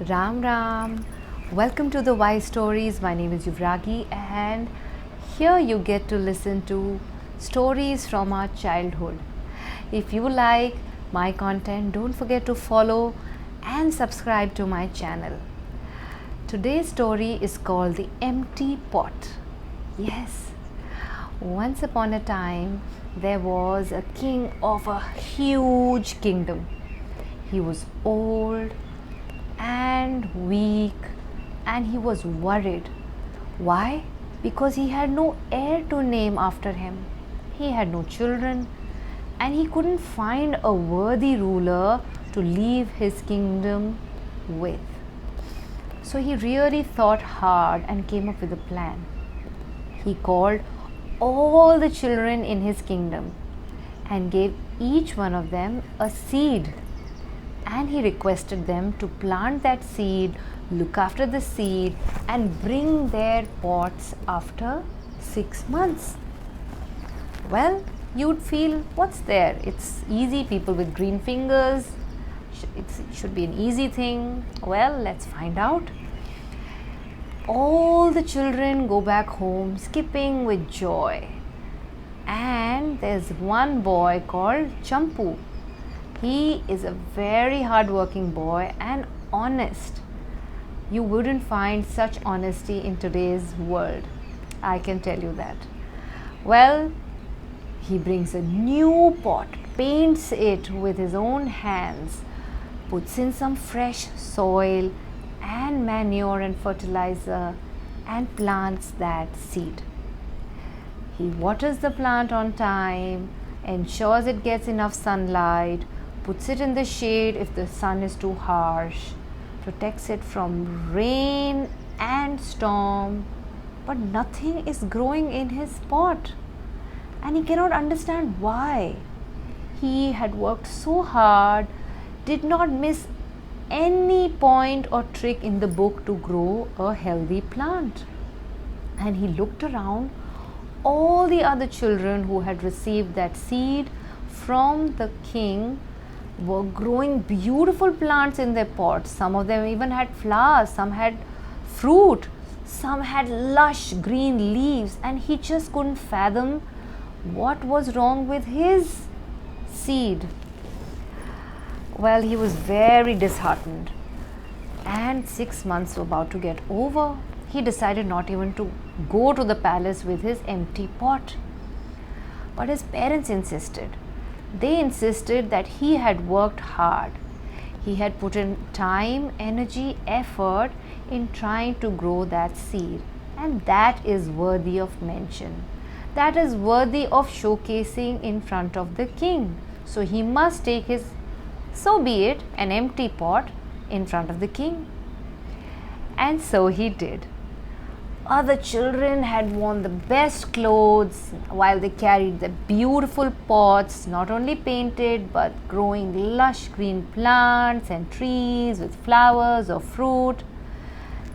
Ram Ram. Welcome to the Wise Stories. My name is Yuvragi, and here you get to listen to stories from our childhood. If you like my content, don't forget to follow and subscribe to my channel. Today's story is called The Empty Pot. Yes, once upon a time there was a king of a huge kingdom. He was old and weak, and he was worried. Why? Because he had no heir to name after him. He had no children, and he couldn't find a worthy ruler to leave his kingdom with. So he really thought hard and came up with a plan. He called all the children in his kingdom and gave each one of them a seed. And he requested them to plant that seed, look after the seed, and bring their pots after 6 months. Well, you'd feel, what's there? It's easy, people with green fingers. It should be an easy thing. Well, let's find out. All the children go back home skipping with joy. And there's one boy called Champu. He is a very hard-working boy and honest. You wouldn't find such honesty in today's world. I can tell you that. Well, he brings a new pot, paints it with his own hands, puts in some fresh soil and manure and fertilizer, and plants that seed. He waters the plant on time, ensures it gets enough sunlight, puts it in the shade if the sun is too harsh, protects it from rain and storm, but nothing is growing in his pot, and he cannot understand why. He had worked so hard, did not miss any point or trick in the book to grow a healthy plant. And he looked around. All the other children who had received that seed from the king were growing beautiful plants in their pots. Some of them even had flowers, some had fruit, some had lush green leaves, and he just couldn't fathom what was wrong with his seed. Well, he was very disheartened, and 6 months were about to get over. He decided not even to go to the palace with his empty pot. But his parents insisted. They insisted that he had worked hard. He had put in time, energy, effort in trying to grow that seed. And that is worthy of mention. That is worthy of showcasing in front of the king. So he must take his, so be it, an empty pot in front of the king. And so he did. Other children had worn the best clothes while they carried the beautiful pots, not only painted but growing lush green plants and trees with flowers or fruit.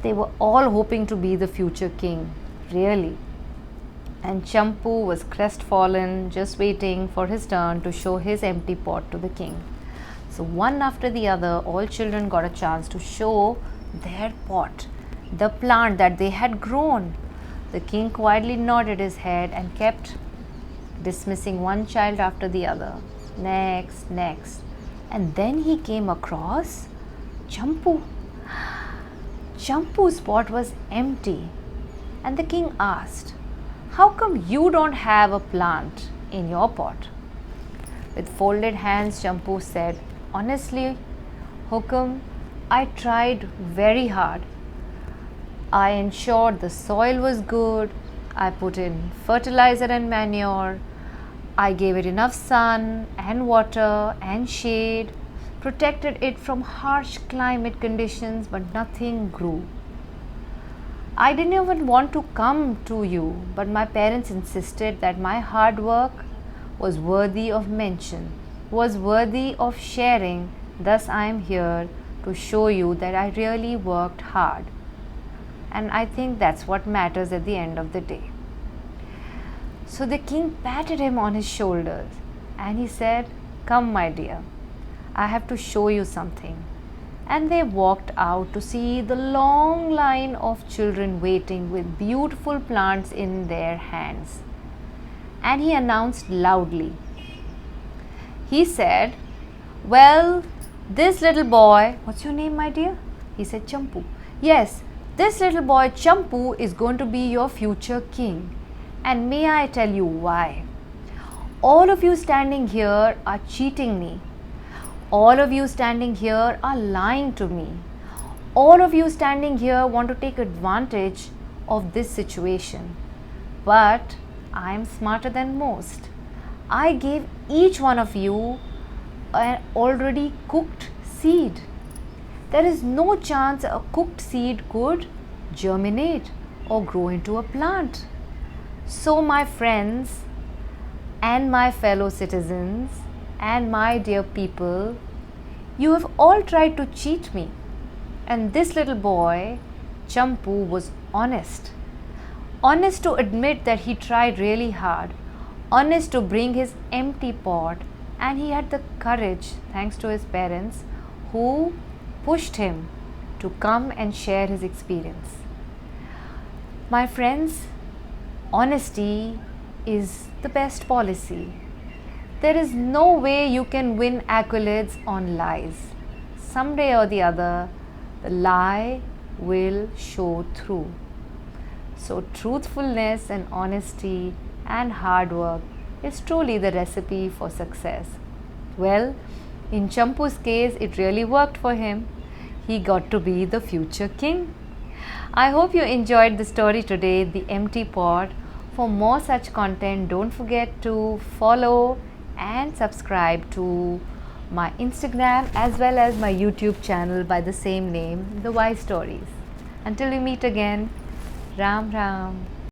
They were all hoping to be the future king, really. And Champu was crestfallen, just waiting for his turn to show his empty pot to the king. So one after the other, all children got a chance to show their pot, the plant that they had grown. The king quietly nodded his head and kept dismissing one child after the other. Next, next. And then he came across Champu. Champu's pot was empty. And the king asked, "How come you don't have a plant in your pot?" With folded hands, Champu said, "Honestly, Hukum, I tried very hard. I ensured the soil was good. I put in fertilizer and manure. I gave it enough sun and water and shade, protected it from harsh climate conditions, but nothing grew. I didn't even want to come to you, but my parents insisted that my hard work was worthy of mention, was worthy of sharing. Thus I am here to show you that I really worked hard. And I think that's what matters at the end of the day." So the king patted him on his shoulders and he said, "Come, my dear, I have to show you something. and they walked out to see the long line of children waiting with beautiful plants in their hands. And he announced loudly. He said, "Well, this little boy," "What's your name, my dear?" He said, "Champu." "Yes, this little boy Champu is going to be your future king. And may I tell you why? All of you standing here are cheating me. All of you standing here are lying to me. All of you standing here want to take advantage of this situation. But I am smarter than most. I gave each one of you an already cooked seed. There is no chance a cooked seed could germinate or grow into a plant. So, my friends and my fellow citizens and my dear people, you have all tried to cheat me. And this little boy, Champu, was honest. Honest to admit that he tried really hard. Honest to bring his empty pot, and he had the courage, thanks to his parents, who pushed him to come and share his experience. My friends, honesty is the best policy. There is no way you can win accolades on lies. Someday or the other, the lie will show through. So, truthfulness and honesty and hard work is truly the recipe for success. Well, in Champu's case, it really worked for him. He got to be the future king. I hope you enjoyed the story today, The Empty Pot. For more such content, don't forget to follow and subscribe to my Instagram as well as my YouTube channel by the same name, The Wise Stories. Until we meet again, Ram Ram.